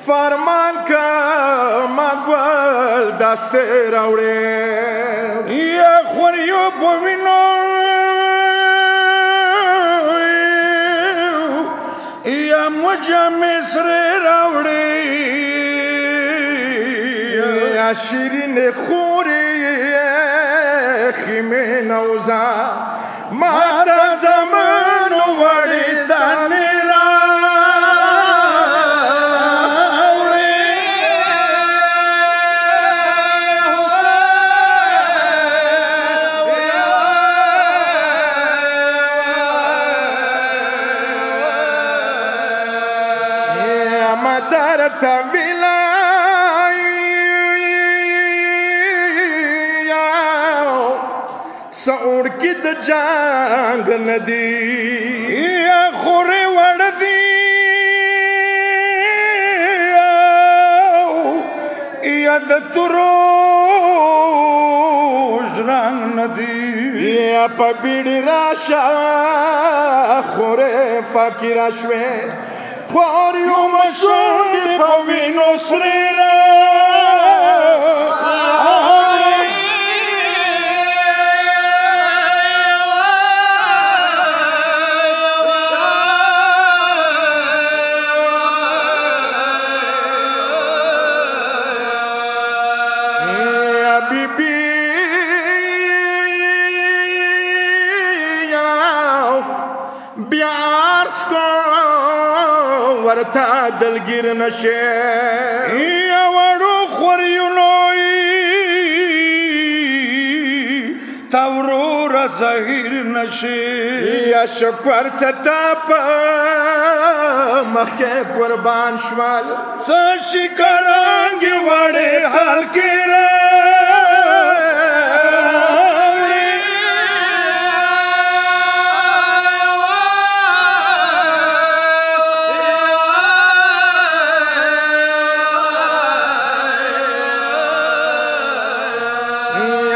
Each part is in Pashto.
فرمان کا مگول دستے راوڑے یا خوریو پوینو یا مجھا مصر راوڑے یا شیرین خوری خیمے نوزا ماتا زمان وڑی تانی مدارتا سعود کی د جانگ ندی یا خوری وردی یا د تروش رنگ ندی یا پا بیڑی راشا خوری فاکی راشوے خواریو مشونی پا وینو سری را بیارس کو ورتا دلگیر نشے یا وڑو خوریونوی تورور زہیر نشے یا شکر ستا پا مخی قربان شوال سشکرانگی وڑے حال کی رہے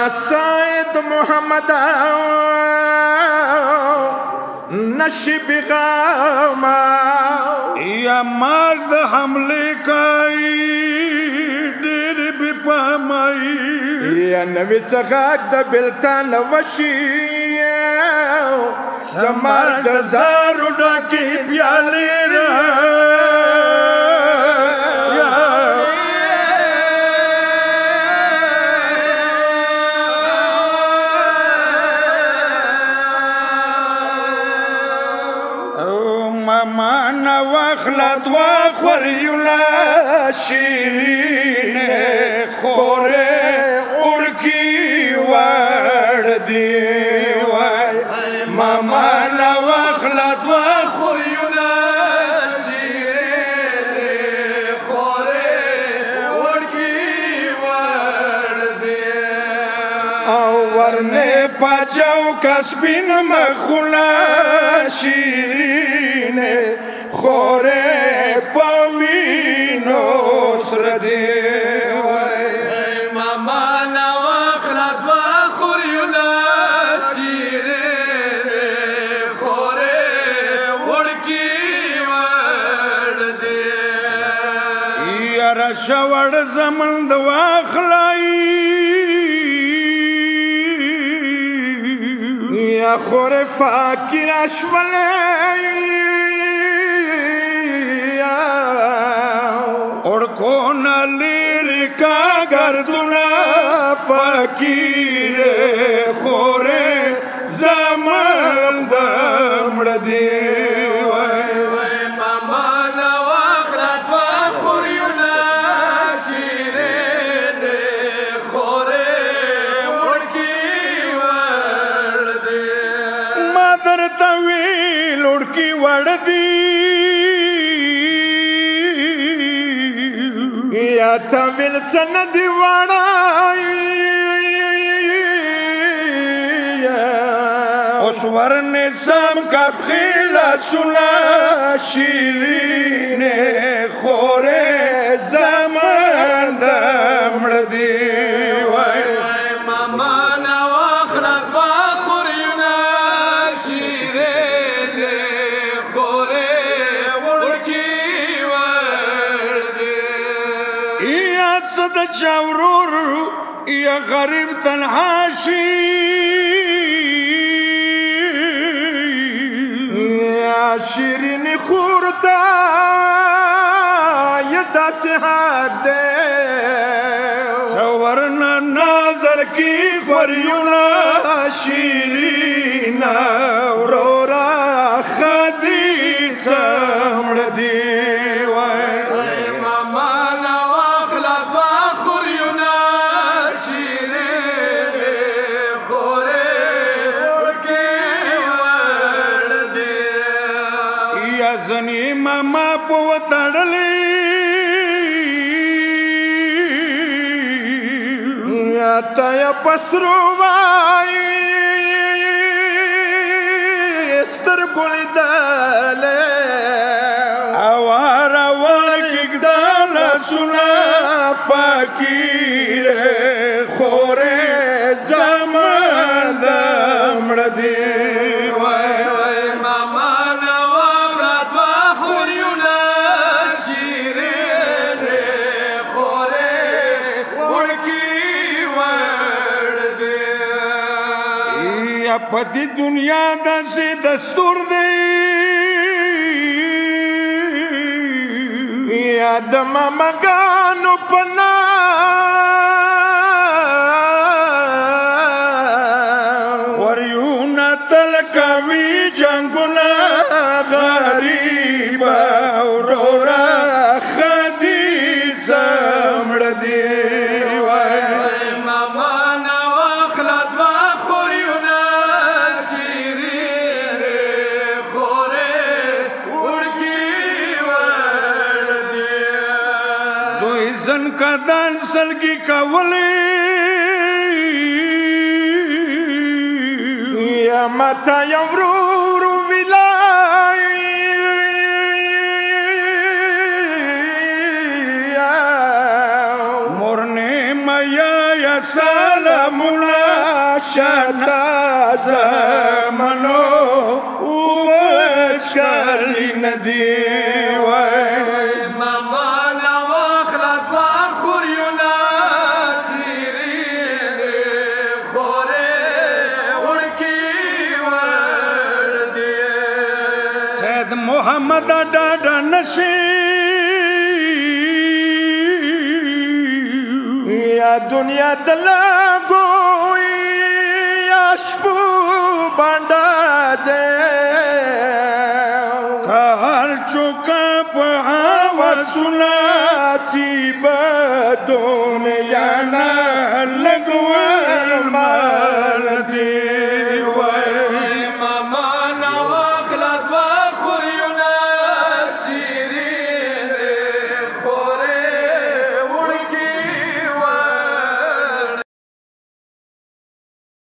سید محمد نشب غاما یا مرد حملے کائی دیر بھی پامائی یا نوی چغاک دا بلتان وشی سمرد زارو ڈاکی پیالی رہا مانا واخلت واخوریولا شیرین خورے اڑکی وردی مانا واخلت واخوریولا شیرین خورے اڑکی وردی او ورنے پاجاو کسبین مخولا شیرین خورے پوینو سردی مانا واخلت واخوریولا شیرین خورے وڑکی وردی یا رشوڑ زمن دواخلائی یا خور فاکر اشولی اڑکونا لیر کا گردنا فاکر خورے زمان دمڑ دی مانا واخلت واخوریونا شیرین خورے وڑکی وردی مادر طویل اڑکی وردی یا طویل سندی وڑائی اس ورنظام کا خیلہ سنا شیرین خورے زمان دمڑ دی مانا واخلت واخوری د چاورور یا غریب تنها شي یا شیرین خورتا یا داسې حد دی ورنه نظر کی خوریونه شیرینا ورورا خدي څمړه دی وای ماما نا واخلا با خوریونه شیرین خوره ورکی ور دی یا زنی ماما په وتړلې تا یا پسرو وای سترګو لیدلې اوار اوار کېږده لاسونه فقیر خورې زمان د مړه دی وای ماما نا واخله دوه خوریونه شیرین خورې وړکي پدی دنیا داسې دستور دی یا د مامګانو په نام وریونه تل کوي جنګونه غریبه ورورا خدي څمړه دی زن کا دان سلگی کولی یا متا یا ورورو ویلای مورنه میا یا سلامونا شتا زمانو وچکلی ندی وای محمد ډاډه نشي یا دنیا دلګو یا شپو باندې ده هر چوکا په هوا سنا چې بدو